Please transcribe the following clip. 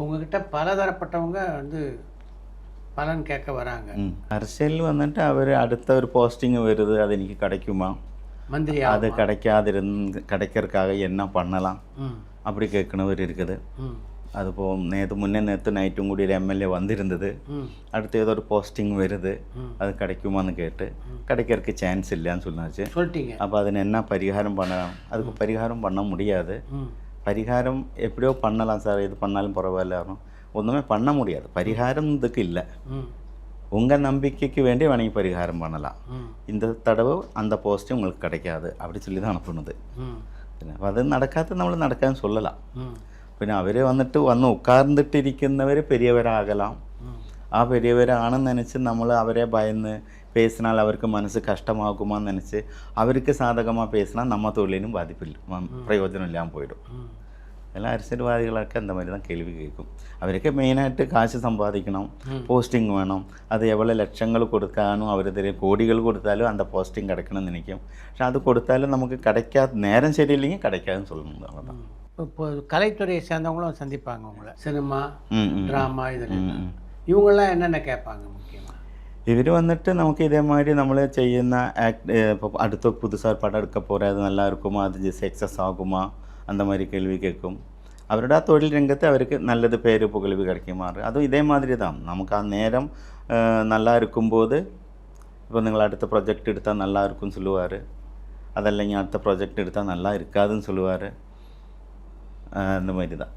உங்ககிட்ட பலதரப்பட்டவங்க பலன் கேட்க வராங்க. அரசியல் வந்துட்டு அவர் அடுத்த ஒரு போஸ்டிங் வருது, அது எனக்கு கிடைக்குமா, மந்திரி அது கிடைக்கிறதுக்காக என்ன பண்ணலாம் அப்படி கேட்கணவர் இருக்குது. அதுபோல் நேற்று நைட்டும் கூடி ஒரு எம்எல்ஏ வந்திருந்தது. அடுத்து ஏதோ ஒரு போஸ்டிங் வருது, அது கிடைக்குமான்னு கேட்டு கிடைக்கிறதுக்கு சான்ஸ் இல்லைன்னு சொன்னாச்சு. அப்போ அதில் என்ன பரிகாரம் பண்ணலாம்? அதுக்கு பரிகாரம் பண்ண முடியாது. பரிகாரம் எப்படியோ பண்ணலாம் சார், இது பண்ணாலும் பரவாயில்ல, ஒன்றுமே பண்ண முடியாது. பரிகாரம் இதுக்கு இல்லை. உங்கள் நம்பிக்கைக்கு வேண்டி வேണമെങ്കിൽ பரிகாரம் பண்ணலாம். இந்த தடவை அந்த போஸ்ட்டு உங்களுக்கு கிடைக்காது அப்படி சொல்லி தான் அனுப்புனது. അപ്പോൾ അത് നടക്കാത്ത നമ്മൾ നടക്കാൻ சொல்லலாம். പിന്നെ അവർ വന്ന് ഉட்கார்ந்துട്ടിരിക്കുന്നവർ പെരിയവരാകலாம். ആ പെരിയവരാണെന്ന് നനച്ച് നമ്മൾ അവരെ ഭയന്ന് പേസിനാൽ അവർക്ക് മനസ്സ് കഷ്ടമാകുമെന്ന് നനച്ച് അവർക്ക് സാധകமாக பேசினா நம்ம தொழிலும் பாதிப்பில்லை, பிரயோஜனம் இல்லாமல் போயிடும். எல்லாம் அரசியல்வாதிகளൊക്കെ அந்த மாதிரி தான் கேள்வி கேட்கும். அவருக்கு மெயினாയിട്ട് காசு சம்பாதிக்கணும், போஸ்டிங் வேணும், அது எவ்வளோ லட்சங்கள் கொடுக்காനും അവർ தெரியும், கோடிகள் கொடுத்தாலும் அந்த போஸ்டிங் கிடைக்கணும்னு நினைக்கும். പക്ഷെ அது கொடுத்தாலும் நமக்கு கிடைக்காத, நேரம் சரியில்லைங்க கிடைக்காதுன்னு சொல்லணும். அவ்வளோதான். இப்போ கலைத்துறையை சேர்ந்தவங்களும் சந்திப்பாங்க உங்களை, சினிமா ட்ராமா இதில் இவங்கெல்லாம் என்னென்ன கேட்பாங்க முக்கியமாக? இவர் வந்துட்டு நமக்கு இதே மாதிரி നമ്മൾ ചെയ്യുന്ന இப்போ அடுத்த புதுசாக படம் எடுக்க போகிற, அது நல்லா இருக்குமா, அது சக்ஸஸ் ஆகுமா, அந்த மாதிரி கேள்வி கேட்கும். அவரோட தொழில் ரங்கத்தை அவருக்கு நல்லது பேர் புகழ்வு கிடைக்குமாறு, அதுவும் இதே மாதிரி தான். நமக்கு அந்த நேரம் நல்லா இருக்கும்போது இப்போ நீங்கள் அடுத்த ப்ராஜெக்ட் எடுத்தால் நல்லா இருக்குன்னு சொல்லுவார், அதல்லைங்க அடுத்த ப்ராஜெக்ட் எடுத்தால் நல்லா இருக்காதுன்னு சொல்லுவார். அந்த மாதிரி தான்.